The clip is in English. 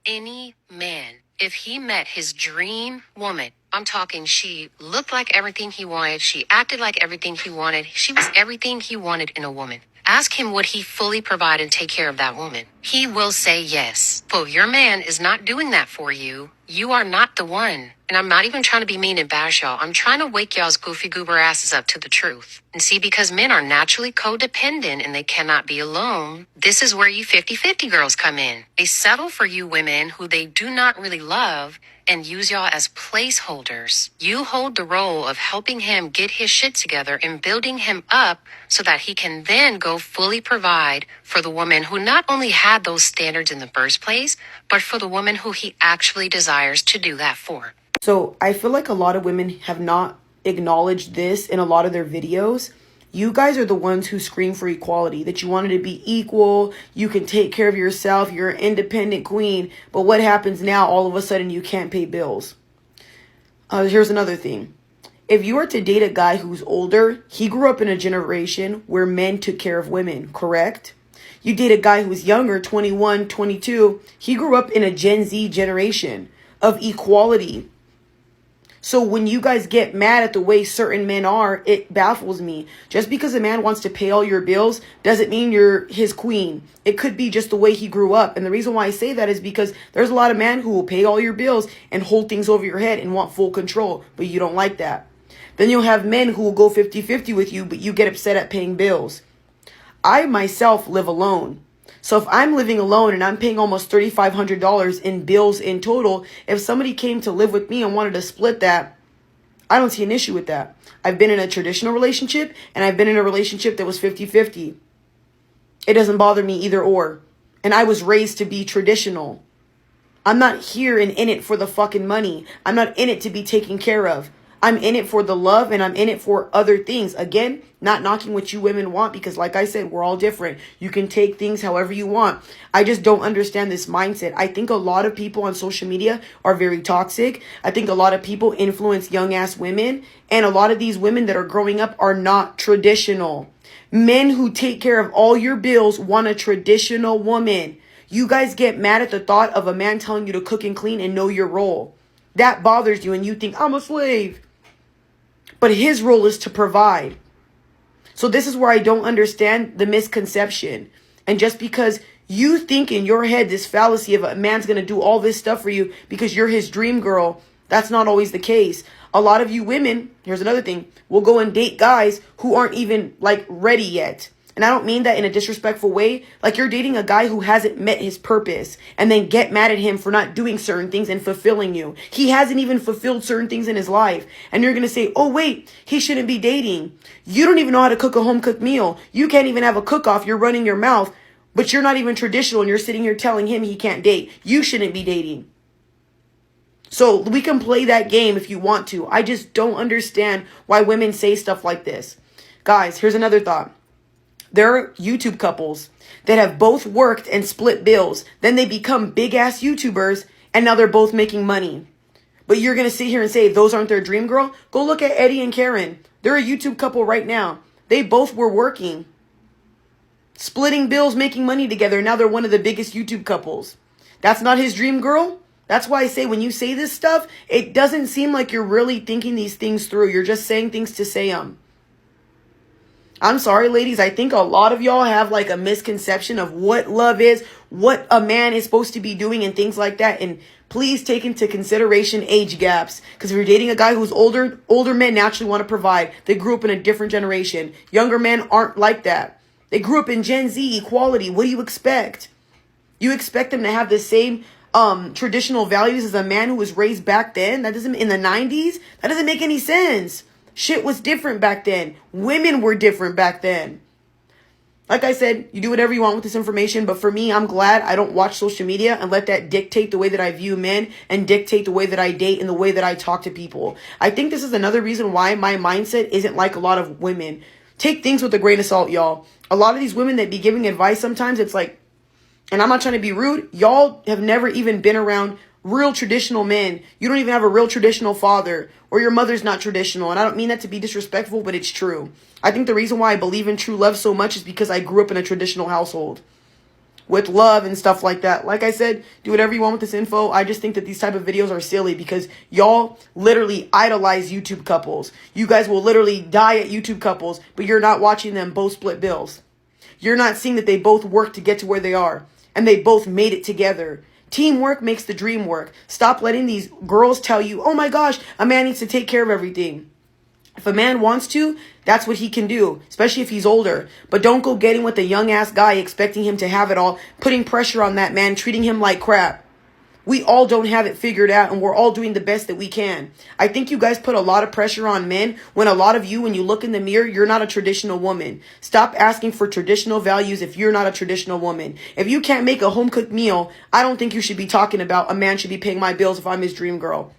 Any man, if he met his dream woman, I'm talking she looked like everything he wanted, she acted like everything he wanted, she was everything he wanted in a woman. Ask him would he fully provide and take care of that woman. He will say yes. So if your man is not doing that for you, you are not the one. And I'm not even trying to be mean and bash y'all. I'm trying to wake y'all's goofy goober asses up to the truth. And see, because men are naturally codependent and they cannot be alone, this is where you 50-50 girls come in. They settle for you women who they do not really love and use y'all as placeholders. You hold the role of helping him get his shit together and building him up so that he can then go fully provide for the woman who not only had those standards in the first place, but for the woman who he actually desires to do that for. So I feel like a lot of women have not acknowledged this in a lot of their videos. You guys are the ones who scream for equality, that you wanted to be equal, you can take care of yourself, you're an independent queen. But what happens now? All of a sudden you can't pay bills. Here's another thing. If you were to date a guy who's older, he grew up in a generation where men took care of women, correct? You date a guy who's younger, 21, 22, he grew up in a Gen Z generation of equality. So when you guys get mad at the way certain men are, it baffles me. Just because a man wants to pay all your bills doesn't mean you're his queen. It could be just the way he grew up. And the reason why I say that is because there's a lot of men who will pay all your bills and hold things over your head and want full control, but you don't like that. Then you'll have men who will go 50-50 with you, but you get upset at paying bills. I myself live alone. So if I'm living alone and I'm paying almost $3,500 in bills in total, if somebody came to live with me and wanted to split that, I don't see an issue with that. I've been in a traditional relationship and I've been in a relationship that was 50-50. It doesn't bother me either or. And I was raised to be traditional. I'm not here and in it for the fucking money. I'm not in it to be taken care of. I'm in it for the love and I'm in it for other things. Again, not knocking what you women want because like I said, we're all different. You can take things however you want. I just don't understand this mindset. I think a lot of people on social media are very toxic. I think a lot of people influence young ass women. And a lot of these women that are growing up are not traditional. Men who take care of all your bills want a traditional woman. You guys get mad at the thought of a man telling you to cook and clean and know your role. That bothers you and you think, I'm a slave. But his role is to provide. So this is where I don't understand the misconception. And just because you think in your head this fallacy of a man's going to do all this stuff for you because you're his dream girl, that's not always the case. A lot of you women, here's another thing, will go and date guys who aren't even like ready yet. And I don't mean that in a disrespectful way. Like you're dating a guy who hasn't met his purpose and then get mad at him for not doing certain things and fulfilling you. He hasn't even fulfilled certain things in his life. And you're going to say, oh, wait, he shouldn't be dating. You don't even know how to cook a home cooked meal. You can't even have a cook off. You're running your mouth, but you're not even traditional. And you're sitting here telling him he can't date. You shouldn't be dating. So we can play that game if you want to. I just don't understand why women say stuff like this. Guys, here's another thought. There are YouTube couples that have both worked and split bills. Then they become big ass YouTubers and now they're both making money. But you're going to sit here and say those aren't their dream girl? Go look at Eddie and Karen. They're a YouTube couple right now. They both were working, splitting bills, making money together. Now they're one of the biggest YouTube couples. That's not his dream girl? That's why I say when you say this stuff, it doesn't seem like you're really thinking these things through. You're just saying things to say them. I'm sorry, ladies. I think a lot of y'all have like a misconception of what love is, what a man is supposed to be doing and things like that. And please take into consideration age gaps. Because if you're dating a guy who's older men naturally want to provide. They grew up in a different generation. Younger men aren't like that. They grew up in Gen Z equality. What do you expect? You expect them to have the same traditional values as a man who was raised back then? That doesn't, in the 90s? That doesn't make any sense. Shit was different back then. Women were different back then. Like I said, you do whatever you want with this information. But for me, I'm glad I don't watch social media and let that dictate the way that I view men and dictate the way that I date and the way that I talk to people. I think this is another reason why my mindset isn't like a lot of women. Take things with a grain of salt, y'all. A lot of these women that be giving advice sometimes, it's like, and I'm not trying to be rude, y'all have never even been around real traditional men. You don't even have a real traditional father, or your mother's not traditional. And I don't mean that to be disrespectful, but it's true. I think the reason why I believe in true love so much is because I grew up in a traditional household. with love and stuff like that. Like I said, do whatever you want with this info. I just think that these type of videos are silly because y'all literally idolize YouTube couples. You guys will literally die at YouTube couples, but you're not watching them both split bills. You're not seeing that they both work to get to where they are and they both made it together. Teamwork makes the dream work. Stop letting these girls tell you, oh my gosh, a man needs to take care of everything. If a man wants to, that's what he can do, especially if he's older. But don't go getting with a young ass guy expecting him to have it all, putting pressure on that man, treating him like crap. We all don't have it figured out, and we're all doing the best that we can. I think you guys put a lot of pressure on men when a lot of you, when you look in the mirror, you're not a traditional woman. Stop asking for traditional values if you're not a traditional woman. If you can't make a home-cooked meal, I don't think you should be talking about a man should be paying my bills if I'm his dream girl.